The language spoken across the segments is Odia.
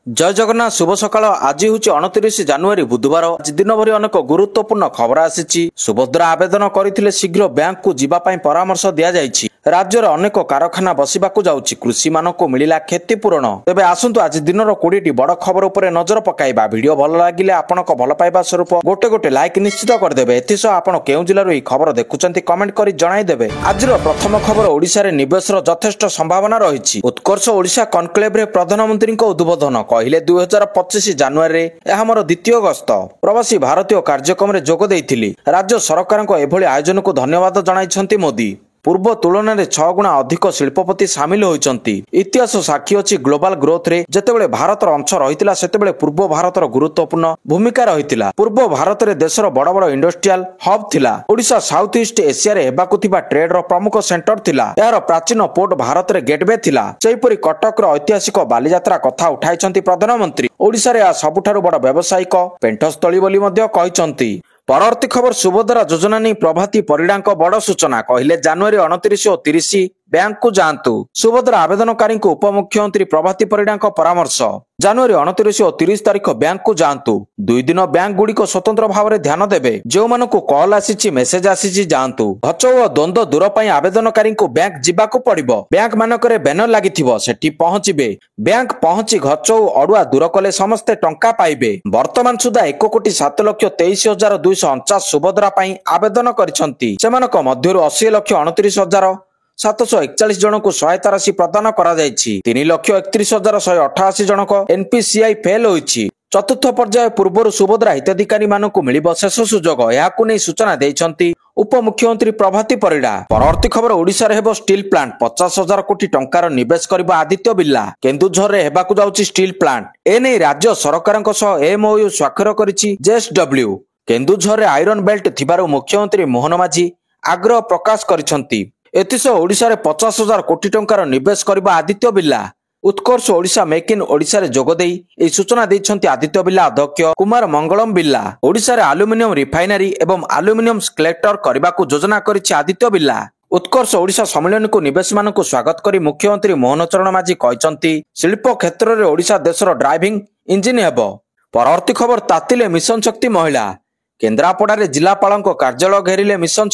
जय जगन्नाथ शुभ सकाळ आज हूँ 29 जानुआरी बुधवार आज दिन भरी अनेक गुरुत्वपूर्ण खबर आसी सुभद्रा आवेदन करथिले शीघ्र बैंक को जीवाई परामर्श दि जाइछि राज्यर अनेक कारखाना बसिबाकू जाउछि कृषि मानकु मिलिला क्षतिपूरण तेबे आसंतु आज दिनर 20टी बड़ खबर उपरे नजर पकाइबा वीडियो भल लागिले आपनक भल पाइबा स्वरूप गोटे गोटे लाइक निश्चित करदेबे एथिस आपण केउ जिल्लारु ई खबर देखुचंती कमेंट करी जणाई देबे आजिर प्रथम खबर ओडिसा रे निवेशर यथेष्ट संभावना रहिछि उत्कर्ष ओडिसा कनक्लेव रे प्रधानमंत्री उद्बोधन कहले 2025 जानुआरी यह मोर द्वितीय गस्त प्रवासी भारतीय कार्यक्रम रे जोग देइथिली राज्य सरकार एभली आयोजन को धन्यवाद जणाइछंती मोदी पूर्व तुलन में 6 गुणा अधिक शिल्पपति सामिल होइछंती इतिहास साक्षी अछि ग्लोबल ग्रोथ रे जेतेबेले भारतर अंश रहितिला सेतेबेले पूर्व भारतर गुरुत्वपूर्ण भूमिका रहितिला पूर्व भारत रे देशर बड़ बड़ इंडस्ट्रियल हब थिला ओडिशा साउथ ईस्ट एशिया रे हेबाकु थिबा ट्रेड रो प्रमुख सेंटर थिला यार प्राचीन पोर्ट भारत रे गेटवे थिला सेहिपरि कटक रो ऐतिहासिक बालीयात्रा कथा उठाइछंती प्रधानमंत्री ओडिशा रे आ सबुठारु बड़ व्यावसायिक पेंटस्थली बोली मध्य कहिछंती परवर्ती खबर सुभद्रा योजना नहीं प्रभाती परिडा बड़ सूचना कहले जानुआरी 29 और 30 बैंक को जातु सुभद्रा आवेदनकारी को उपमुख्यमंत्री प्रभाती परिडा परामर्श जानुआरी 29 और 30 तारीख बैंक को जातु 2 दिन बैंक गुड़िक स्वतंत्र भाव में ध्यान देवे जो मानक कॉल आसी मेसेज आसी जातु भच और द्वंद्व दूर पर आवेदनकारी को बैंक जीवाकू पड़िबो बैंक मानक बैनर लागिथिबो सेठी पहुंचीबे बैंक पहुंची घच अड़ुआ दूर कले समस्ते टंका पाइबे वर्तमान सुधा 1,23,23,249 सुभद्रा पाई आवेदन करिसंती सेमानक मध्यरु 80,29,741 जन को सहायता राशि प्रदान करा जायछि 3,31,188 जन को एनपीसीआई फेल होइछि चतुर्थ पर्याय पूर्व सुभद्रा हिताधिकारी मानक मिलिब शेष सुजोग याकु नै सूचना देइछंती उपमुख्यमंत्री प्रभाती परिडा परवर्ती खबर ओडिशा रे हेबो स्टील प्लांट 50,000 कोटी टंकार निवेश करिबा आदित्य बिर्ला केन्दुझर रे हेबाकू जाउछि स्टील प्लांट एनै राज्य सरकारक सह एमओयू स्वाक्षर करिछि जेएसडब्ल्यू केन्दुझर रे आयरन बेल्ट थिबारु मुख्यमंत्री मोहन माझी आग्रह प्रकाश करिसंती एतिस ओडिशा रे 50,000 कोटी टंकार निवेश करिबा आदित्य बिर्ला उत्कर्ष ओडिशा मेक इन ओडिशा रे जोगदेई ए सूचना दैछंती आदित्य बिर्ला अध्यक्ष कुमार मंगलम बिर्ला ओडिशा रे एल्युमिनियम रिफाइनरी एवं एल्युमिनियम स्केलेटर करबाकू योजना करिछि आदित्य बिर्ला उत्कर्ष ओडिशा सम्मेलन को निवेश मानक स्वागत करी मुख्यमंत्री मोहन चरण माझी कहचंती शिल्प क्षेत्र रे ओडिशा देशर ड्राइविंग इंजिन हेबो परवर्ती खबर तातिले मिशन शक्ति महिला केन्द्रापड़ा रे जिलापाल कार्यालय घेरिले मिशन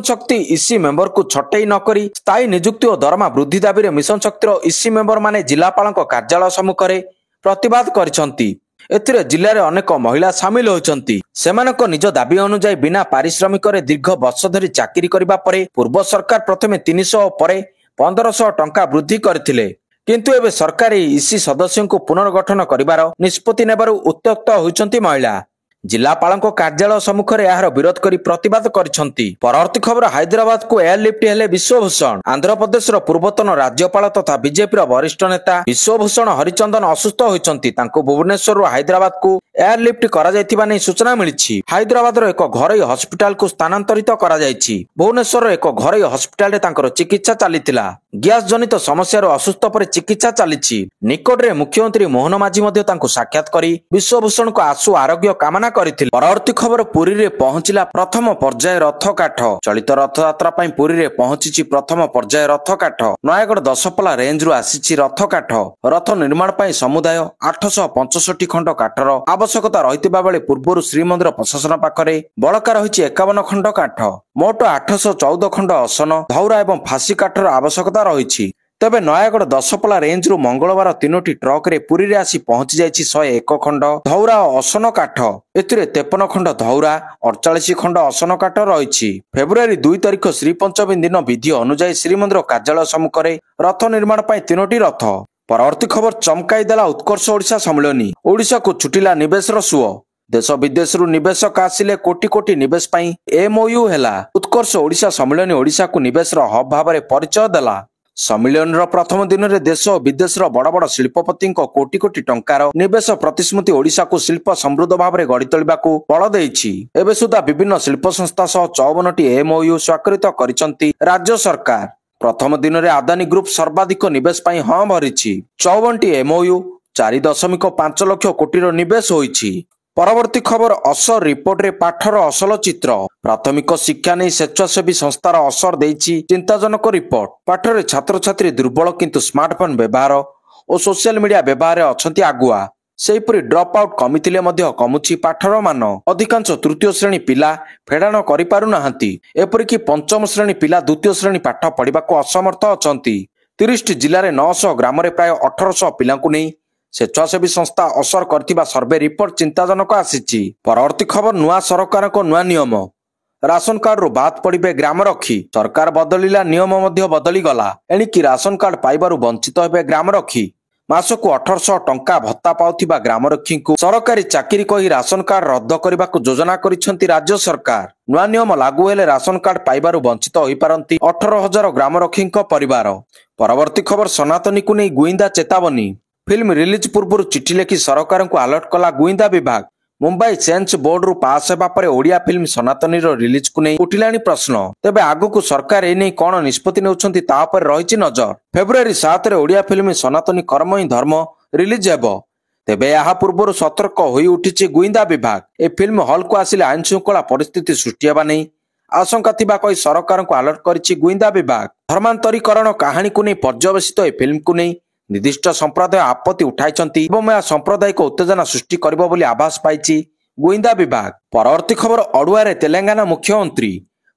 शक्ति इसी मेंबर को छटई नकरी स्थायी नियुक्ति और दरमा वृद्धि दाबी मिशन शक्तिर इसी मेंबर माने जिलापाल कार्यालय सम्मुख में प्रतिवाद करिसंती एथिरे जिले में अनेक महिला सामिल होइछंती सेमानक निज दाबी अनुसार बिना पारिश्रमिक रे दीर्घ वर्ष धरी चाकरी करिबा परे पूर्व सरकार प्रथमे 300 परे 1500 टंका वृद्धि करथिले किंतु एबे सरकार इसी सदस्यों को पुनर्गठन करिबार निष्पत्ति नेबारु उत्त्यक्त होइछंती महिला जिलापाल कार्यालय सम्मुख में यार विरोध कर प्रतिवाद करिसंती परवर्ती खबर हैदराबाद को एयरलिफ्ट हेले विश्वभूषण आंध्र प्रदेश पूर्वतन राज्यपाल तथा बीजेपी वरिष्ठ नेता विश्वभूषण हरिचंदन असुस्थ होइछंती तांको भुवनेश्वर हैदराबाद को एयरलिफ्ट करा जायतिबा नै सूचना मिलिछि हैदराबाद एक घरोई हॉस्पिटल को स्थानांतरित करा जायछि भुवनेश्वर एक घरोई हॉस्पिटल रे तांकर चिकित्सा चलीथिला गैस जनित समस्या असुस्थ पर चिकित्सा चलीछि निकट रे मुख्यमंत्री मोहन माझी मध्य तांको साक्षात करी विश्वभूषण को आशु आरोग्य कामना करथिले परवर्ती खबर पुरी रे पहुंचिला प्रथम पर्याय रथ काठ चलित रथ यात्रा पई पुरी रे पहुंचिछि प्रथम पर्याय रथ काठ नयागढ़ दशपल्ला रेंज रु आसीछि रथ काठ रथ निर्माण पई समुदाय 865 खंड काठर आवश्यकता रहितिबा बेले पूर्वरु श्रीमंदिर प्रशासन पाखरे बळका रहिछि 51 खंड काठ मोट 814 खंड असन धौरा एवं फासी काठर आवश्यकता रहिछि तेबे नयागढ़ दशपल्ला रेंज रु मंगलवार 3टी ट्रक रे पुरी रे आसी पहुंची जाइछि 101 खंड धौरा असन काठ एथिरे 53 खंड धौरा 48 खंड असन काठ रहिछि फेब्रुआरी 2 तारिख श्री पंचमी दिन विधि अनुसार श्रीमंदिर कार्यालय सम्मुख में रथ निर्माण पई 3टी रथ परवर्ती खबर चमकाई देला उत्कर्ष ओडिशा सम्मेलनी ओडिशा को छुटिला निवेश सुओ देश विदेश रु निवेशक आसिले कोटी कोटी निवेश पई एमओयू हेला उत्कर्ष ओडिशा सम्मेलनी ओडिशा को निवेश हब भाव में परिचय देला सम्मेलन प्रथम दिन में देश और विदेश बड़ बड़ शिल्पपति कोटी कोटी टंकार निवेश प्रतिश्रुति ओडिशा को शिल्प समृद्ध भाव में गढ़ी तोलिबाकू बल देइछि एबे सुधा विभिन्न शिल्प संस्था सह 54टी एमओयू स्वाक्षरित करिसंती राज्य सरकार प्रथम दिन में आदानी ग्रुप सर्वाधिक निवेश पई हाँ भरिछि 54टी एमओयू 4.5 लाख कोटी निवेश होइछि परवर्ती खबर असर रिपोर्ट रे पाठर असल चित्र प्राथमिक शिक्षा नहीं स्वेच्छासेवी संस्थार असर देइछि चिंताजनक रिपोर्ट पाठरे छात्र छात्री दुर्बल किंतु स्मार्टफोन व्यवहार ଓ ସୋସିଆଲ ମିଡିଆ ବ୍ୟବହାରରେ ଅଛନ୍ତି ଆଗୁଆ। ସେହିପରି ଡ୍ରପ୍ ଆଉଟ୍ କମିଥିଲେ ମଧ୍ୟ କମୁଛି ପାଠର ମାନ। ଅଧିକାଂଶ ତୃତୀୟ ଶ୍ରେଣୀ ପିଲା ଫେଡାଣ କରିପାରୁନାହାନ୍ତି। ଏପରିକି ପଞ୍ଚମ ଶ୍ରେଣୀ ପିଲା ଦ୍ୱିତୀୟ ଶ୍ରେଣୀ ପାଠ ପଢିବାକୁ ଅସମର୍ଥ ଅଛନ୍ତି। 30ଟି ଜିଲ୍ଲାରେ 900 ଗ୍ରାମରେ ପ୍ରାୟ 1800 ପିଲାଙ୍କୁ ନେଇ ସ୍ୱେଚ୍ଛାସେବୀ ସଂସ୍ଥା ଅସର କରିଥିବା ସର୍ଭେ ରିପୋର୍ଟ ଚିନ୍ତାଜନକ ଆସିଛି। ପରବର୍ତ୍ତୀ ଖବର, ନୂଆ ସରକାରଙ୍କ ନୂଆ ନିୟମ। ରାସନ କାର୍ଡରୁ ବାଦ ପଡିବେ ଗ୍ରାମରକ୍ଷୀ। ସରକାର ବଦଳିଲା, ନିୟମ ମଧ୍ୟ ବଦଳିଗଲା। ଏଣିକି ରାସନ କାର୍ଡ ପାଇବାରୁ ବଞ୍ଚିତ ହେବେ ଗ୍ରାମରକ୍ଷୀ। ମାସକୁ 1800 ଟଙ୍କା ଭତ୍ତା ପାଉଥିବା ଗ୍ରାମରକ୍ଷୀଙ୍କୁ ସରକାରୀ ଚାକିରି କହି ରାସନ କାର୍ଡ ରଦ୍ଦ କରିବାକୁ ଯୋଜନା କରିଛନ୍ତି ରାଜ୍ୟ ସରକାର। ନୂଆ ନିୟମ ଲାଗୁ ହେଲେ ରାସନ କାର୍ଡ ପାଇବାରୁ ବଞ୍ଚିତ ହୋଇପାରନ୍ତି 18,000 ଗ୍ରାମରକ୍ଷୀଙ୍କ ପରିବାର। ପରବର୍ତ୍ତୀ ଖବର, ସନାତନୀକୁ ନେଇ ଗୁଇନ୍ଦା ଚେତାବନୀ। ଫିଲ୍ମ ରିଲିଜ ପୂର୍ବରୁ ଚିଠି ଲେଖି ସରକାରଙ୍କୁ ଆଲର୍ଟ କଲା ଗୁଇନ୍ଦା ବିଭାଗ। ମୁମ୍ବାଇ ସେନ୍ସ ବୋର୍ଡରୁ ପାସ୍ ହେବା ପରେ ଓଡ଼ିଆ ଫିଲ୍ମ ସନାତନୀର ରିଲିଜକୁ ନେଇ ଉଠିଲାଣି ପ୍ରଶ୍ନ। ତେବେ ଆଗକୁ ସରକାର ଏନେଇ କଣ ନିଷ୍ପତ୍ତି ନେଉଛନ୍ତି ତା ଉପରେ ରହିଛି ନଜର। ଫେବୃଆରୀ 7ରେ ଓଡ଼ିଆ ଫିଲ୍ମ ସନାତନୀ କର୍ମ ହିଁ ଧର୍ମ ରିଲିଜ ହେବ। ତେବେ ଏହା ପୂର୍ବରୁ ସତର୍କ ହୋଇ ଉଠିଛି ଗୁଇନ୍ଦା ବିଭାଗ। ଏ ଫିଲ୍ମ ହଲ୍କୁ ଆସିଲେ ଆଇନ ଶୃଙ୍ଖଳା ପରିସ୍ଥିତି ସୃଷ୍ଟି ହେବା ନେଇ ଆଶଙ୍କା ଥିବା କହି ସରକାରଙ୍କୁ ଆଲର୍ଟ କରିଛି ଗୁଇନ୍ଦା ବିଭାଗ। ଧର୍ମାନ୍ତରୀକରଣ କାହାଣୀକୁ ନେଇ ପର୍ଯ୍ୟବେସିତ ଏ ଫିଲ୍ମକୁ ନେଇ ନିର୍ଦ୍ଦିଷ୍ଟ ସମ୍ପ୍ରଦାୟ ଆପତ୍ତି ଉଠାଇଛନ୍ତି ଏବଂ ଏହା ସାମ୍ପ୍ରଦାୟିକ ଉତ୍ତେଜନା ସୃଷ୍ଟି କରିବ ବୋଲି ଆଭାସ ପାଇଛି ଗୁଇନ୍ଦା ବିଭାଗ। ପରବର୍ତ୍ତୀ ଖବର, ଅଡୁଆରେ ତେଲେଙ୍ଗାନା ମୁଖ୍ୟମନ୍ତ୍ରୀ।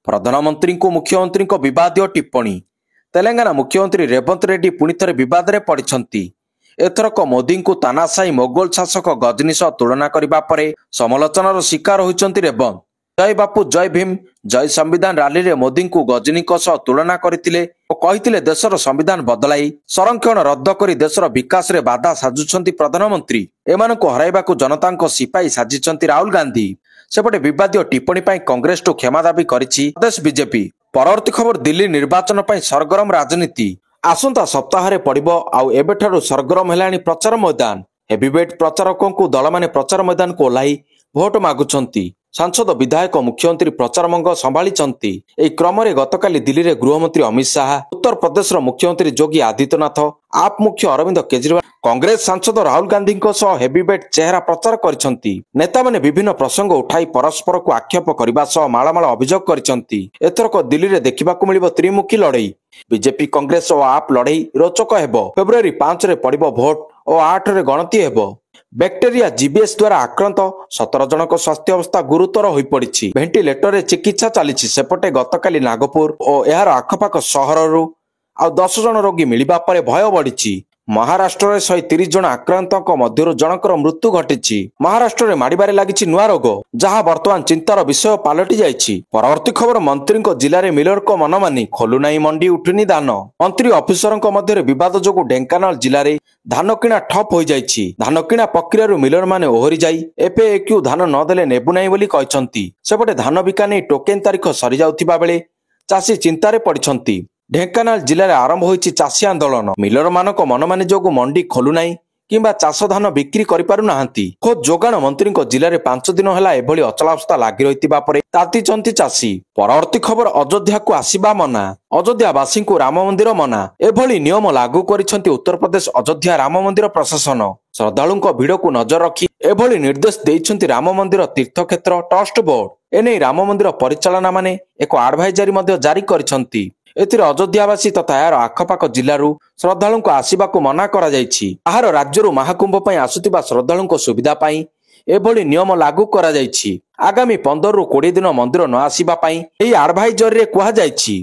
ପ୍ରଧାନମନ୍ତ୍ରୀଙ୍କୁ ମୁଖ୍ୟମନ୍ତ୍ରୀଙ୍କ ବିବାଦୀୟ ଟିପ୍ପଣୀ। ତେଲେଙ୍ଗାନା ମୁଖ୍ୟମନ୍ତ୍ରୀ ରେବନ୍ତ ରେଡ୍ଡି ପୁଣି ଥରେ ବିବାଦରେ ପଡ଼ିଛନ୍ତି। ଏଥରକ ମୋଦିଙ୍କୁ ତାନାଶାହୀ ମୋଗଲ ଶାସକ ଗଜନୀ ସହ ତୁଳନା କରିବା ପରେ ସମାଲୋଚନାର ଶିକାର ହୋଇଛନ୍ତି ରେବନ୍ତ। ଜୟ ବାପୁ ଜୟ ଭୀମ ଜୟ ସମ୍ବିଧାନ ରାଲିରେ ମୋଦିଙ୍କୁ ଗଜନୀଙ୍କ ସହ ତୁଳନା କରିଥିଲେ ଓ କହିଥିଲେ ଦେଶର ସମ୍ବିଧାନ ବଦଳାଇ ସଂରକ୍ଷଣ ରଦ୍ଦ କରି ଦେଶର ବିକାଶରେ ବାଧା ସାଜୁଛନ୍ତି ପ୍ରଧାନମନ୍ତ୍ରୀ। ଏମାନଙ୍କୁ ହରାଇବାକୁ ଜନତାଙ୍କ ସିପାହୀ ସାଜିଛନ୍ତି ରାହୁଲ ଗାନ୍ଧୀ। ସେପଟେ ବିବାଦୀୟ ଟିପ୍ପଣୀ ପାଇଁ କଂଗ୍ରେସଠୁ କ୍ଷମା ଦାବି କରିଛି ପ୍ରଦେଶ ବିଜେପି। ପରବର୍ତ୍ତୀ ଖବର, ଦିଲ୍ଲୀ ନିର୍ବାଚନ ପାଇଁ ସରଗରମ ରାଜନୀତି। ଆସନ୍ତା ସପ୍ତାହରେ ପଡ଼ିବ ଆଉ ଏବେଠାରୁ ସରଗରମ ହେଲାଣି ପ୍ରଚାର ମଇଦାନ। ହେଭିୱେଟ୍ ପ୍ରଚାରକଙ୍କୁ ଦଳମାନେ ପ୍ରଚାର ମଇଦାନକୁ ଓହ୍ଲାଇ ଭୋଟ ମାଗୁଛନ୍ତି। ସାଂସଦ ବିଧାୟକ ମୁଖ୍ୟମନ୍ତ୍ରୀ ପ୍ରଚାର ମଙ୍ଗ ସମ୍ଭାଳିଛନ୍ତି। ଏହି କ୍ରମରେ ଗତକାଲି ଦିଲ୍ଲୀରେ ଗୃହମନ୍ତ୍ରୀ ଅମିତ ଶାହା, ଉତ୍ତର ପ୍ରଦେଶର ମୁଖ୍ୟମନ୍ତ୍ରୀ ଯୋଗୀ ଆଦିତ୍ୟନାଥ, ଆପ୍ ମୁଖ୍ୟ ଅରବିନ୍ଦ କେଜରିୱାଲ, କଂଗ୍ରେସ ସାଂସଦ ରାହୁଲ ଗାନ୍ଧୀଙ୍କ ସହ ହେଭିୱେଟ୍ ଚେହେରା ପ୍ରଚାର କରିଛନ୍ତି। ନେତାମାନେ ବିଭିନ୍ନ ପ୍ରସଙ୍ଗ ଉଠାଇ ପରସ୍ପରକୁ ଆକ୍ଷେପ କରିବା ସହ ମାଳମାଳ ଅଭିଯୋଗ କରିଛନ୍ତି। ଏଥରକ ଦିଲ୍ଲୀରେ ଦେଖିବାକୁ ମିଳିବ ତ୍ରିମୁଖୀ ଲଢ଼େଇ। ବିଜେପି, କଂଗ୍ରେସ ଓ ଆପ୍ ଲଢ଼େଇ ରୋଚକ ହେବ। ଫେବୃଆରୀ 5ରେ ପଡ଼ିବ ଭୋଟ ଓ 8ରେ ଗଣତି ହେବ। ବ୍ୟାକ୍ଟେରିଆ ଜିବିଏସ୍ ଦ୍ୱାରା ଆକ୍ରାନ୍ତ 17 ଜଣଙ୍କ ସ୍ୱାସ୍ଥ୍ୟ ଅବସ୍ଥା ଗୁରୁତର ହୋଇପଡ଼ିଛି। ଭେଣ୍ଟିଲେଟରରେ ଚିକିତ୍ସା ଚାଲିଛି। ସେପଟେ ଗତକାଲି ନାଗପୁର ଓ ଏହାର ଆଖପାଖ ସହରରୁ ଆଉ 10 ଜଣ ରୋଗୀ ମିଳିବା ପରେ ଭୟ ବଢ଼ିଛି। ମହାରାଷ୍ଟ୍ରରେ 130 ଜଣ ଆକ୍ରାନ୍ତଙ୍କ ମଧ୍ୟରୁ ଜଣଙ୍କର ମୃତ୍ୟୁ ଘଟିଛି। ମହାରାଷ୍ଟ୍ରରେ ମାଡ଼ିବାରେ ଲାଗିଛି ନୂଆ ରୋଗ, ଯାହା ବର୍ତ୍ତମାନ ଚିନ୍ତାର ବିଷୟ ପାଲଟି ଯାଇଛି। ପରବର୍ତ୍ତୀ ଖବର, ମନ୍ତ୍ରୀଙ୍କ ଜିଲ୍ଲାରେ ମିଲରଙ୍କ ମନମାନି, ଖୋଲୁନାହିଁ ମଣ୍ଡି, ଉଠୁନି ଧାନ। ମନ୍ତ୍ରୀ ଅଫିସରଙ୍କ ମଧ୍ୟରେ ବିବାଦ ଯୋଗୁଁ ଢେଙ୍କାନାଳ ଜିଲ୍ଲାରେ ଧାନ କିଣା ଠପ୍ ହୋଇଯାଇଛି। ଧାନ କିଣା ପ୍ରକ୍ରିୟାରୁ ମିଲରମାନେ ଓହରି ଯାଇ ଏଫଏକ୍ୟୁ ଧାନ ନ ଦେଲେ ନେବୁ ନାହିଁ ବୋଲି କହିଛନ୍ତି। ସେପଟେ ଧାନ ବିକା ନେଇ ଟୋକେନ୍ ତାରିଖ ସରିଯାଉଥିବା ବେଳେ ଚାଷୀ ଚିନ୍ତାରେ ପଡ଼ିଛନ୍ତି। ଢେଙ୍କାନାଳ ଜିଲ୍ଲାରେ ଆରମ୍ଭ ହୋଇଛି ଚାଷୀ ଆନ୍ଦୋଳନ। ମିଲରମାନଙ୍କ ମନମାନି ଯୋଗୁଁ ମଣ୍ଡି ଖୋଲୁନାହିଁ କିମ୍ବା ଚାଷ ଧାନ ବିକ୍ରି କରିପାରୁନାହାନ୍ତି। ଖୋଦ୍ ଯୋଗାଣ ମନ୍ତ୍ରୀଙ୍କ ଜିଲ୍ଲାରେ 5 ଦିନ ହେଲା ଏଭଳି ଅଚଳାବସ୍ଥା ଲାଗି ରହିଥିବା ପରେ ତାତିଛନ୍ତି ଚାଷୀ। ପରବର୍ତ୍ତୀ ଖବର, ଅଯୋଧ୍ୟାକୁ ଆସିବା ମନା। ଅଯୋଧ୍ୟାବାସୀଙ୍କୁ ରାମ ମନ୍ଦିର ମନା। ଏଭଳି ନିୟମ ଲାଗୁ କରିଛନ୍ତି ଉତ୍ତରପ୍ରଦେଶ ଅଯୋଧ୍ୟା ରାମ ମନ୍ଦିର ପ୍ରଶାସନ। ଶ୍ରଦ୍ଧାଳୁଙ୍କ ଭିଡକୁ ନଜର ରଖି ଏଭଳି ନିର୍ଦ୍ଦେଶ ଦେଇଛନ୍ତି ରାମ ମନ୍ଦିର ତୀର୍ଥକ୍ଷେତ୍ର ଟ୍ରଷ୍ଟ ବୋର୍ଡ। ଏନେଇ ରାମ ମନ୍ଦିର ପରିଚାଳନା ମାନେ ଏକ ଆଡଭାଇଜାରୀ ମଧ୍ୟ ଜାରି କରିଛନ୍ତି। ଏଥିରେ ଅଯୋଧ୍ୟାବାସୀ ତଥା ଏହାର ଆଖପାଖ ଜିଲ୍ଲାରୁ ଶ୍ରଦ୍ଧାଳୁଙ୍କୁ ଆସିବାକୁ ମନା କରାଯାଇଛି। ବାହାର ରାଜ୍ୟରୁ ମହାକୁମ୍ଭ ପାଇଁ ଆସୁଥିବା ଶ୍ରଦ୍ଧାଳୁଙ୍କ ସୁବିଧା ପାଇଁ ଏଭଳି ନିୟମ ଲାଗୁ କରାଯାଇଛି। ଆଗାମୀ 15ରୁ 20 ଦିନ ମନ୍ଦିର ନ ଆସିବା ପାଇଁ ଏହି ଆଡଭାଇଜରୀରେ କୁହାଯାଇଛି।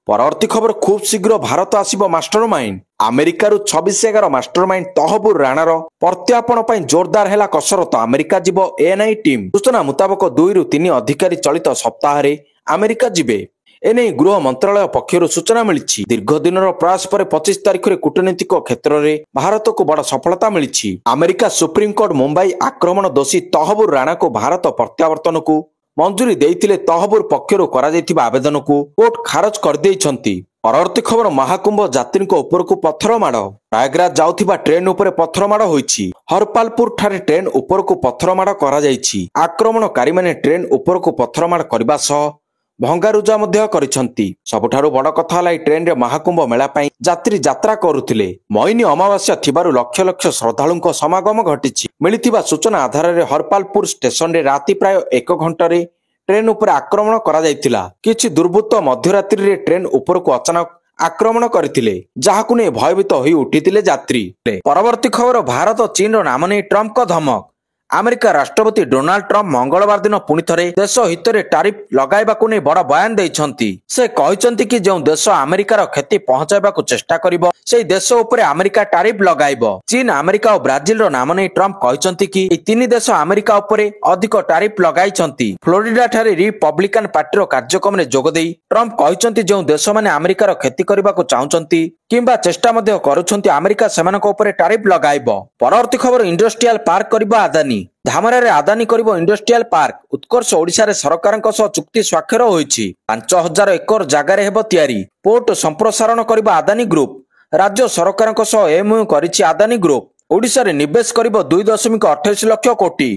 ପରବର୍ତ୍ତୀ ଖବର, ଖୁବ୍ ଶୀଘ୍ର ଭାରତ ଆସିବ ମାଷ୍ଟର ମାଇଣ୍ଡ। ଆମେରିକାରୁ 26/11 ମାଷ୍ଟର ମାଇଣ୍ଡ ତହବୁର ରାଣାର ପ୍ରତ୍ୟାର୍ପଣ ପାଇଁ ଜୋରଦାର ହେଲା କସରତ। ଆମେରିକା ଯିବ ଏଏନ୍ଆଇ ଟିମ୍। ସୂଚନା ମୁତାବକ 2ରୁ 3 ଅଧିକାରୀ ଚଳିତ ସପ୍ତାହରେ ଆମେରିକା ଯିବେ। ଏନେଇ ଗୃହ ମନ୍ତ୍ରାଳୟ ପକ୍ଷରୁ ସୂଚନା ମିଳିଛି। ଦୀର୍ଘ ଦିନର ପ୍ରୟାସ ପରେ 25 ତାରିଖରେ କୂଟନୈତିକ କ୍ଷେତ୍ରରେ ଭାରତକୁ ବଡ଼ ସଫଳତା ମିଳିଛି। ଆମେରିକା ସୁପ୍ରିମକୋର୍ଟ ମୁମ୍ବାଇ ଆକ୍ରମଣ ଦୋଷୀ ତହବୁର ରାଣାକୁ ଭାରତ ପ୍ରତ୍ୟାବର୍ତ୍ତନକୁ ମଞ୍ଜୁରୀ ଦେଇଥିଲେ ତହବୁର ପକ୍ଷରୁ କରାଯାଇଥିବା ଆବେଦନକୁ କୋର୍ଟ ଖାରଜ କରିଦେଇଛନ୍ତି। ପରବର୍ତ୍ତୀ ଖବର, ମହାକୁମ୍ଭ ଯାତ୍ରୀଙ୍କ ଉପରକୁ ପଥର ମାଡ଼। ପ୍ରୟାଗରାଜ ଯାଉଥିବା ଟ୍ରେନ ଉପରେ ପଥର ମାଡ଼ ହୋଇଛି। ହରପାଲପୁର ଠାରେ ଟ୍ରେନ ଉପରକୁ ପଥର ମାଡ଼ କରାଯାଇଛି। ଆକ୍ରମଣକାରୀମାନେ ଟ୍ରେନ ଉପରକୁ ପଥର ମାଡ଼ କରିବା ସହ ଭଙ୍ଗାରୁଜା ମଧ୍ୟ କରିଛନ୍ତି। ସବୁଠାରୁ ବଡ଼ କଥା ହେଲା ଏହି ଟ୍ରେନରେ ମହାକୁମ୍ଭ ମେଳା ପାଇଁ ଯାତ୍ରୀ ଯାତ୍ରା କରୁଥିଲେ। ମୈନି ଅମାବାସ୍ୟା ଥିବାରୁ ଲକ୍ଷ ଲକ୍ଷ ଶ୍ରଦ୍ଧାଳୁଙ୍କ ସମାଗମ ଘଟିଛି। ମିଳିଥିବା ସୂଚନା ଆଧାରରେ ହରପାଲପୁର ଷ୍ଟେସନରେ ରାତି ପ୍ରାୟ 1 ଘଣ୍ଟାରେ ଟ୍ରେନ ଉପରେ ଆକ୍ରମଣ କରାଯାଇଥିଲା। କିଛି ଦୁର୍ବୃତ୍ତ ମଧ୍ୟରାତ୍ରିରେ ଟ୍ରେନ ଉପରକୁ ଅଚାନକ ଆକ୍ରମଣ କରିଥିଲେ, ଯାହାକୁ ନେଇ ଭୟଭୀତ ହୋଇ ଉଠିଥିଲେ ଯାତ୍ରୀ। ପରବର୍ତ୍ତୀ ଖବର ଭାରତ ଚୀନର ନାମ ନେଇ ଟ୍ରମ୍ପଙ୍କ ଧମକ। ଆମେରିକା ରାଷ୍ଟ୍ରପତି ଡୋନାଲ୍ଡ ଟ୍ରମ୍ପ ମଙ୍ଗଳବାର ଦିନ ପୁଣି ଥରେ ଦେଶ ହିତରେ ଟାରିଫ ଲଗାଇବାକୁ ନେଇ ବଡ଼ ବୟାନ ଦେଇଛନ୍ତି। ସେ କହିଛନ୍ତି କି ଯେଉଁ ଦେଶ ଆମେରିକାର କ୍ଷତି ପହଞ୍ଚାଇବାକୁ ଚେଷ୍ଟା କରିବ ସେହି ଦେଶ ଉପରେ ଆମେରିକା ଟାରିଫ ଲଗାଇବ। ଚୀନ, ଆମେରିକା ଓ ବ୍ରାଜିଲର ନାମ ନେଇ ଟ୍ରମ୍ପ କହିଛନ୍ତି କି ଏହି ତିନି ଦେଶ ଆମେରିକା ଉପରେ ଅଧିକ ଟାରିଫ ଲଗାଇଛନ୍ତି। ଫ୍ଲୋରିଡାଠାରେ ରିପବ୍ଲିକାନ ପାର୍ଟିର କାର୍ଯ୍ୟକ୍ରମରେ ଯୋଗଦେଇ ଟ୍ରମ୍ପ କହିଛନ୍ତି ଯେଉଁ ଦେଶମାନେ ଆମେରିକାର କ୍ଷତି କରିବାକୁ ଚାହୁଁଛନ୍ତି କିମ୍ବା ଚେଷ୍ଟା ମଧ୍ୟ କରୁଛନ୍ତି ଆମେରିକା ସେମାନଙ୍କ ଉପରେ ଟାରିଫ ଲଗାଇବ। ପରବର୍ତ୍ତୀ ଖବର ଇଣ୍ଡଷ୍ଟ୍ରିଆଲ ପାର୍କ କରିବ ଆଦାନୀ। ଧାମରାରେ ଆଦାନୀ କରିବ ଇଣ୍ଡଷ୍ଟ୍ରିଆଲ ପାର୍କ। ଉତ୍କର୍ଷ ଓଡ଼ିଶାରେ ସରକାରଙ୍କ ସହ ଚୁକ୍ତି ସ୍ୱାକ୍ଷର ହୋଇଛି। 5000 ଏକର ଜାଗାରେ ହେବ ତିଆରି। ପୋର୍ଟ ସମ୍ପ୍ରସାରଣ କରିବ ଆଦାନୀ ଗ୍ରୁପ। ରାଜ୍ୟ ସରକାରଙ୍କ ସହ ଏମଓୟୁ କରିଛି ଆଦାନୀ ଗ୍ରୁପ। ଓଡ଼ିଶାରେ ନିବେଶ କରିବ 2.28 ଲକ୍ଷ କୋଟି।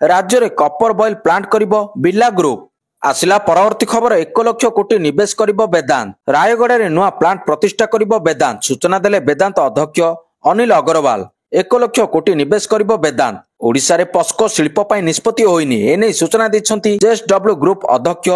ରାଜ୍ୟରେ କପର ବଏଲ ପ୍ଲାଣ୍ଟ କରିବ ବିର୍ଲା ଗ୍ରୁପ। ଆସିଲା ପରବର୍ତ୍ତୀ ଖବର 1 ଲକ୍ଷ କୋଟି ନିବେଶ କରିବ ବେଦାନ୍ତ। ରାୟଗଡ଼ାରେ ନୂଆ ପ୍ଲାଣ୍ଟ ପ୍ରତିଷ୍ଠା କରିବ ବେଦାନ୍ତ। ସୂଚନା ଦେଲେ ବେଦାନ୍ତ ଅଧ୍ୟକ୍ଷ ଅନିଲ ଅଗ୍ରୱାଲ। 1 ଲକ୍ଷ କୋଟି ନିବେଶ କରିବ ବେଦାନ୍ତ। ଓଡ଼ିଶାରେ ପସ୍କୋ ଶିଳ୍ପ ପାଇଁ ନିଷ୍ପତ୍ତି ହୋଇନି, ଏନେଇ ସୂଚନା ଦେଇଛନ୍ତି ଜେଏସଡବ୍ଲ୍ୟୁ ଗ୍ରୁପ ଅଧ୍ୟକ୍ଷ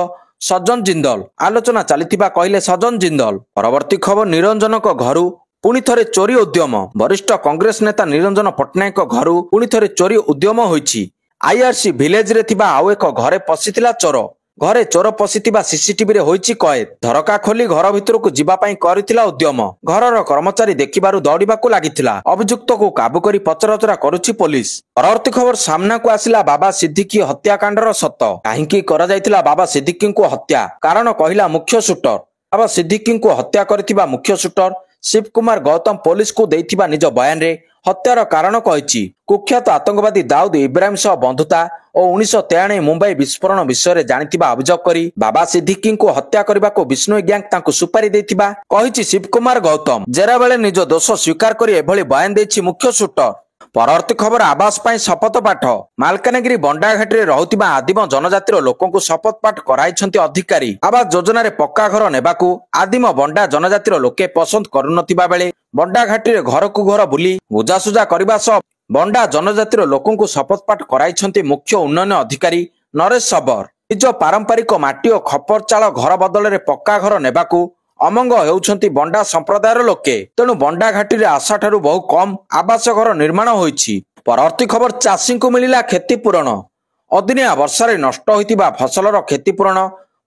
ସଜନ ଜିନ୍ଦଲ। ଆଲୋଚନା ଚାଲିଥିବା କହିଲେ ସଜନ ଜିନ୍ଦଲ। ପରବର୍ତ୍ତୀ ଖବର ନିରଞ୍ଜନଙ୍କ ଘରୁ ପୁଣି ଥରେ ଚୋରି ଉଦ୍ୟମ। ବରିଷ୍ଠ କଂଗ୍ରେସ ନେତା ନିରଞ୍ଜନ ପଟ୍ଟନାୟକଙ୍କ ଘରୁ ପୁଣି ଥରେ ଚୋରି ଉଦ୍ୟମ ହୋଇଛି। ଆଇଆରସି ଭିଲେଜରେ ଥିବା ଆଉ ଏକ ଘରେ ପଶିଥିଲା ଚୋର। ଘରେ ଚୋର ପଶିଥିବା ସିସିଟିଭିରେ ହୋଇଛି କଏଦ। ଝରକା ଖୋଲି ଘର ଭିତରକୁ ଯିବା ପାଇଁ କରିଥିଲା ଉଦ୍ୟମ। ଘରର କର୍ମଚାରୀ ଦେଖିବାରୁ ଦୌଡ଼ିବାକୁ ଲାଗିଥିଲା। ଅଭିଯୁକ୍ତକୁ କାବୁ କରି ପଚରାଉଚରା କରୁଛି ପୋଲିସ। ପରବର୍ତ୍ତୀ ଖବର ସାମ୍ନାକୁ ଆସିଲା ବାବା ସିଦ୍ଦିକି ହତ୍ୟାକାଣ୍ଡର ସତ। କାହିଁକି କରାଯାଇଥିଲା ବାବା ସିଦ୍ଦିକିଙ୍କୁ ହତ୍ୟା? କାରଣ କହିଲା ମୁଖ୍ୟ ସୁଟର। ବାବା ସିଦ୍ଦିକିଙ୍କୁ ହତ୍ୟା କରିଥିବା ମୁଖ୍ୟ ସୁଟର ଶିବ କୁମାର ଗୌତମ ପୋଲିସକୁ ଦେଇଥିବା ନିଜ ବୟାନରେ ହତ୍ୟାର କାରଣ କହିଛି। କୁଖ୍ୟାତ ଆତଙ୍କବାଦୀ ଦାଉଦ ଇବ୍ରାହିମ ସହ ବନ୍ଧୁତା ଓ 1993 ମୁମ୍ବାଇ ବିସ୍ଫୋରଣ ବିଷୟରେ ଜାଣିଥିବା ଅଭିଯୋଗ କରି ବାବା ସିଦ୍ଦିକିଙ୍କୁ ହତ୍ୟା କରିବାକୁ ବିଷ୍ଣୋଇ ଗ୍ୟାଙ୍ଗ ତାଙ୍କୁ ସୁପାରି ଦେଇଥିବା କହିଛି ଶିବ କୁମାର ଗୌତମ। ଜେରା ବେଳେ ନିଜ ଦୋଷ ସ୍ୱୀକାର କରି ଏଭଳି ବୟାନ ଦେଇଛି ମୁଖ୍ୟ ସୁଟର। ପରବର୍ତ୍ତୀ ଖବର ଆବାସ ପାଇଁ ଶପଥ ପାଠ। ମାଲକାନଗିରି ବଣ୍ଡାଘାଟିରେ ରହୁଥିବା ଆଦିମ ଜନଜାତିର ଲୋକଙ୍କୁ ଶପଥ ପାଠ କରାଇଛନ୍ତି ଅଧିକାରୀ। ଆବାସ ଯୋଜନାରେ ପକ୍କା ଘର ନେବାକୁ ଆଦିମ ବଣ୍ଡା ଜନଜାତିର ଲୋକେ ପସନ୍ଦ କରୁନଥିବା ବେଳେ ବଣ୍ଡାଘାଟିରେ ଘରକୁ ଘର ବୁଲି ବୁଝାସୁଝା କରିବା ସହ ବଣ୍ଡା ଜନଜାତିର ଲୋକଙ୍କୁ ଶପଥ ପାଠ କରାଇଛନ୍ତି ମୁଖ୍ୟ ଉନ୍ନୟନ ଅଧିକାରୀ ନରେଶ ଶବର। ନିଜ ପାରମ୍ପରିକ ମାଟି ଓ ଖପର ଚାଳ ଘର ବଦଳରେ ପକ୍କା ଘର ନେବାକୁ ଅମଙ୍ଗ ହେଉଛନ୍ତି ବଣ୍ଡା ସମ୍ପ୍ରଦାୟର ଲୋକେ। ତେଣୁ ବଣ୍ଡାଘାଟିରେ ଆଶାଠାରୁ ବହୁ କମ୍ ଆବାସ ଘର ନିର୍ମାଣ ହୋଇଛି। ପରବର୍ତ୍ତୀ ଖବର ଚାଷୀଙ୍କୁ ମିଳିଲା କ୍ଷତିପୂରଣ। ଅଦିନିଆ ବର୍ଷାରେ ନଷ୍ଟ ହୋଇଥିବା ଫସଲର କ୍ଷତିପୂରଣ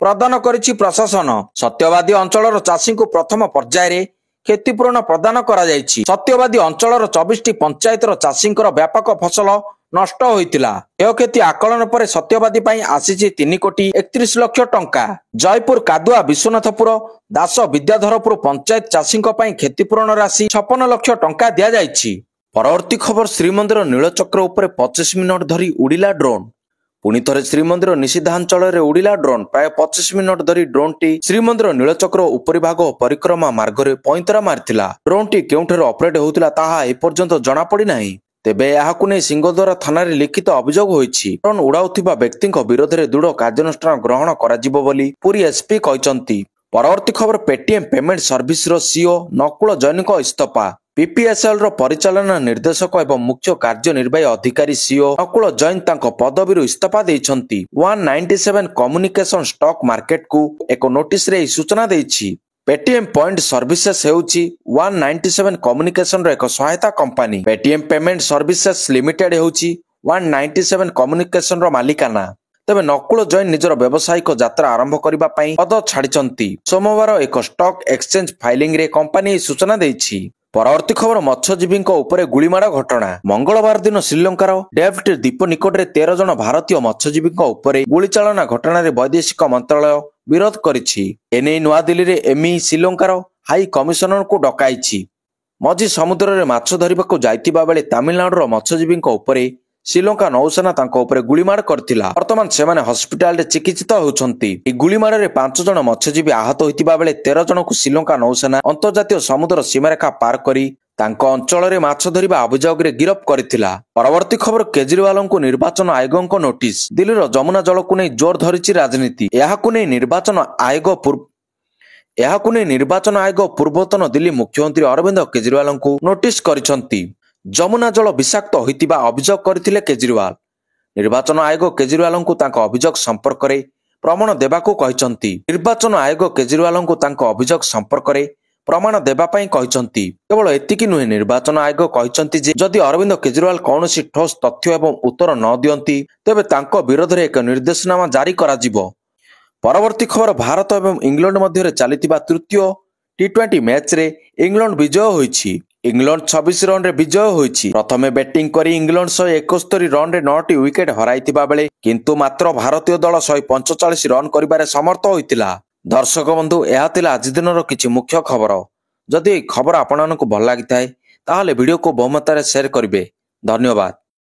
ପ୍ରଦାନ କରିଛି ପ୍ରଶାସନ। ସତ୍ୟବାଦୀ ଅଞ୍ଚଳର ଚାଷୀଙ୍କୁ ପ୍ରଥମ ପର୍ଯ୍ୟାୟରେ କ୍ଷତିପୂରଣ ପ୍ରଦାନ କରାଯାଇଛି। ସତ୍ୟବାଦୀ ଅଞ୍ଚଳର 24ଟି ପଞ୍ଚାୟତର ଚାଷୀଙ୍କର ବ୍ୟାପକ ଫସଲ ନଷ୍ଟ ହୋଇଥିଲା। କ୍ଷୟକ୍ଷତି ଆକଳନ ପରେ ସତ୍ୟବାଦୀ ପାଇଁ ଆସିଛି 3,31 ଲକ୍ଷ ଟଙ୍କା। ଜୟପୁର କାଦୁଆ ବିଶ୍ୱନାଥପୁର ଦାସ ବିଦ୍ୟାଧରପୁର ପଞ୍ଚାୟତ ଚାଷୀଙ୍କ ପାଇଁ କ୍ଷତିପୂରଣ ରାଶି 56 ଲକ୍ଷ ଟଙ୍କା ଦିଆଯାଇଛି। ପରବର୍ତ୍ତୀ ଖବର ଶ୍ରୀମନ୍ଦିର ନୀଳଚକ୍ର ଉପରେ 25 ମିନିଟ ଧରି ଉଡ଼ିଲା ଡ୍ରୋନ୍। ପୁଣି ଥରେ ଶ୍ରୀମନ୍ଦିର ନିଷିଦ୍ଧାଞ୍ଚଳରେ ଉଡ଼ିଲା ଡ୍ରୋନ୍। ପ୍ରାୟ 25 ମିନିଟ ଧରି ଡ୍ରୋନ୍ଟି ଶ୍ରୀମନ୍ଦିର ନୀଳଚକ୍ର ଉପରିଭାଗ ଓ ପରିକ୍ରମା ମାର୍ଗରେ ପଇଁତରା ମାରିଥିଲା। ଡ୍ରୋନ୍ଟି କେଉଁଠାରୁ ଅପରେଟ୍ ହେଉଥିଲା ତାହା ଏପର୍ଯ୍ୟନ୍ତ ଜଣାପଡ଼ିନାହିଁ। ତେବେ ଏହାକୁ ନେଇ ସିଂହଦ୍ୱାର ଥାନାରେ ଲିଖିତ ଅଭିଯୋଗ ହୋଇଛି। ଡ୍ରୋନ୍ ଉଡ଼ାଉଥିବା ବ୍ୟକ୍ତିଙ୍କ ବିରୋଧରେ ଦୃଢ଼ କାର୍ଯ୍ୟାନୁଷ୍ଠାନ ଗ୍ରହଣ କରାଯିବ ବୋଲି ପୁରୀ ଏସ୍ପି କହିଛନ୍ତି। ପରବର୍ତ୍ତୀ ଖବର ପେଟିଏମ୍ ପେମେଣ୍ଟ ସର୍ଭିସର ସିଇଓ ନକୁଳ ଜୈନଙ୍କ ଇସ୍ତଫା। ପିପିଏସ୍ଏଲ୍ର ପରିଚାଳନା ନିର୍ଦ୍ଦେଶକ ଏବଂ ମୁଖ୍ୟ କାର୍ଯ୍ୟନିର୍ବାହୀ ଅଧିକାରୀ ସିଇଓ ନକୁଳ ଜୈନ ତାଙ୍କ ପଦବୀରୁ ଇସ୍ତଫା ଦେଇଛନ୍ତି। 197 କମ୍ୟୁନିକେସନ ଷ୍ଟକ୍ ମାର୍କେଟକୁ ଏକ ନୋଟିସରେ ଏହି ସୂଚନା ଦେଇଛି। ପେଟିଏମ୍ ପଏଣ୍ଟ ସର୍ଭିସେସ୍ ହେଉଛି 197 କମ୍ୟୁନିକେସନର ଏକ ସହାୟତା company. Paytm payment services limited ହେଉଛି 197 କମ୍ୟୁନିକେସନର ମାଲିକାନା। ତେବେ ନକୁଳ ଜୈନ ନିଜର ବ୍ୟବସାୟିକ ଯାତ୍ରା ଆରମ୍ଭ କରିବା ପାଇଁ ପଦ ଛାଡ଼ିଛନ୍ତି। ସୋମବାର ଏକ ଷ୍ଟକ୍ ଏକ୍ସଚେଞ୍ଜ ଫାଇଲିଂରେ କମ୍ପାନୀ ଏହି ସୂଚନା ଦେଇଛି। ପରବର୍ତ୍ତୀ ଖବର ମତ୍ସ୍ୟଜୀବୀଙ୍କ ଉପରେ ଗୁଳିମାଡ଼ ଘଟଣା। ମଙ୍ଗଳବାର ଦିନ ଶ୍ରୀଲଙ୍କାର ଡେଭ୍ଟ ଦ୍ୱୀପ ନିକଟରେ 13 ଜଣ ଭାରତୀୟ ମତ୍ସ୍ୟଜୀବୀଙ୍କ ଉପରେ ଗୁଳିଚାଳନା ଘଟଣାରେ ବୈଦେଶିକ ମନ୍ତ୍ରଣାଳୟ ବିରୋଧ କରିଛି। ଏନେଇ ନୂଆଦିଲ୍ଲୀରେ ଏମିଇ ଶ୍ରୀଲଙ୍କାର ହାଇ କମିଶନରଙ୍କୁ ଡକାଇଛି। ମଝି ସମୁଦ୍ରରେ ମାଛ ଧରିବାକୁ ଯାଇଥିବା ବେଳେ ତାମିଲନାଡୁର ମତ୍ସ୍ୟଜୀବୀଙ୍କ ଉପରେ ଶ୍ରୀଲଙ୍କା ନୌସେନା ତାଙ୍କ ଉପରେ ଗୁଳିମାଡ଼ କରିଥିଲା। ବର୍ତ୍ତମାନ ସେମାନେ ହସ୍ପିଟାଲରେ ଚିକିତ୍ସିତ ହେଉଛନ୍ତି। ଏହି ଗୁଳିମାଡ଼ରେ 5 ଜଣ ମତ୍ସ୍ୟଜୀବୀ ଆହତ ହୋଇଥିବା ବେଳେ 13 ଜଣଙ୍କୁ ଶ୍ରୀଲଙ୍କା ନୌସେନା ଅନ୍ତର୍ଜାତୀୟ ସମୁଦ୍ର ସୀମାରେଖା ପାର କରି ତାଙ୍କ ଅଞ୍ଚଳରେ ମାଛ ଧରିବା ଅଭିଯୋଗରେ ଗିରଫ କରିଥିଲା। ପରବର୍ତ୍ତୀ ଖବର କେଜରିୱାଲଙ୍କୁ ନିର୍ବାଚନ ଆୟୋଗଙ୍କ ନୋଟିସ୍। ଦିଲ୍ଲୀର ଯମୁନା ଜଳକୁ ନେଇ ଜୋର ଧରିଛି ରାଜନୀତି। ଏହାକୁ ନେଇ ନିର୍ବାଚନ ଆୟୋଗ ପୂର୍ବତନ ଦିଲ୍ଲୀ ମୁଖ୍ୟମନ୍ତ୍ରୀ ଅରବିନ୍ଦ କେଜରିୱାଲଙ୍କୁ ନୋଟିସ୍ କରିଛନ୍ତି। ଯମୁନା ଜଳ ବିଷାକ୍ତ ହୋଇଥିବା ଅଭିଯୋଗ କରିଥିଲେ କେଜରିୱାଲ। ନିର୍ବାଚନ ଆୟୋଗ କେଜରିୱାଲଙ୍କୁ ତାଙ୍କ ଅଭିଯୋଗ ସମ୍ପର୍କରେ ପ୍ରମାଣ ଦେବାକୁ କହିଛନ୍ତି। ନିର୍ବାଚନ ଆୟୋଗ କେଜରିୱାଲଙ୍କୁ ତାଙ୍କ ଅଭିଯୋଗ ସମ୍ପର୍କରେ ପ୍ରମାଣ ଦେବା ପାଇଁ କହିଛନ୍ତି। କେବଳ ଏତିକି ନୁହେଁ, ନିର୍ବାଚନ ଆୟୋଗ କହିଛନ୍ତି ଯେ ଯଦି ଅରବିନ୍ଦ କେଜରିୱାଲ କୌଣସି ଠୋସ୍ ତଥ୍ୟ ଏବଂ ଉତ୍ତର ନ ଦିଅନ୍ତି ତେବେ ତାଙ୍କ ବିରୋଧରେ ଏକ ନିର୍ଦ୍ଦେଶନାମା ଜାରି କରାଯିବ। ପରବର୍ତ୍ତୀ ଖବର, ଭାରତ ଏବଂ ଇଂଲଣ୍ଡ ମଧ୍ୟରେ ଚାଲିଥିବା ତୃତୀୟ ଟି20 ମ୍ୟାଚରେ ଇଂଲଣ୍ଡ ବିଜୟ ହୋଇଛି। ଇଂଲଣ୍ଡ 26 ରନରେ ବିଜୟ ହୋଇଛି। ପ୍ରଥମେ ବ୍ୟାଟିଂ କରି ଇଂଲଣ୍ଡ 171 ରନରେ 9ଟି ୱିକେଟ୍ ହରାଇଥିବା ବେଳେ କିନ୍ତୁ ମାତ୍ର ଭାରତୀୟ ଦଳ 145 ରନ୍ କରିବାରେ ସମର୍ଥ ହୋଇଥିଲା। ଦର୍ଶକ ବନ୍ଧୁ, ଏହା ଥିଲା ଆଜି ଦିନର କିଛି ମୁଖ୍ୟ ଖବର। ଯଦି ଏହି ଖବର ଆପଣମାନଙ୍କୁ ଭଲ ଲାଗିଥାଏ ତାହେଲେ ଭିଡ଼ିଓକୁ ବହୁମାତ୍ରାରେ ସେୟାର କରିବେ। ଧନ୍ୟବାଦ।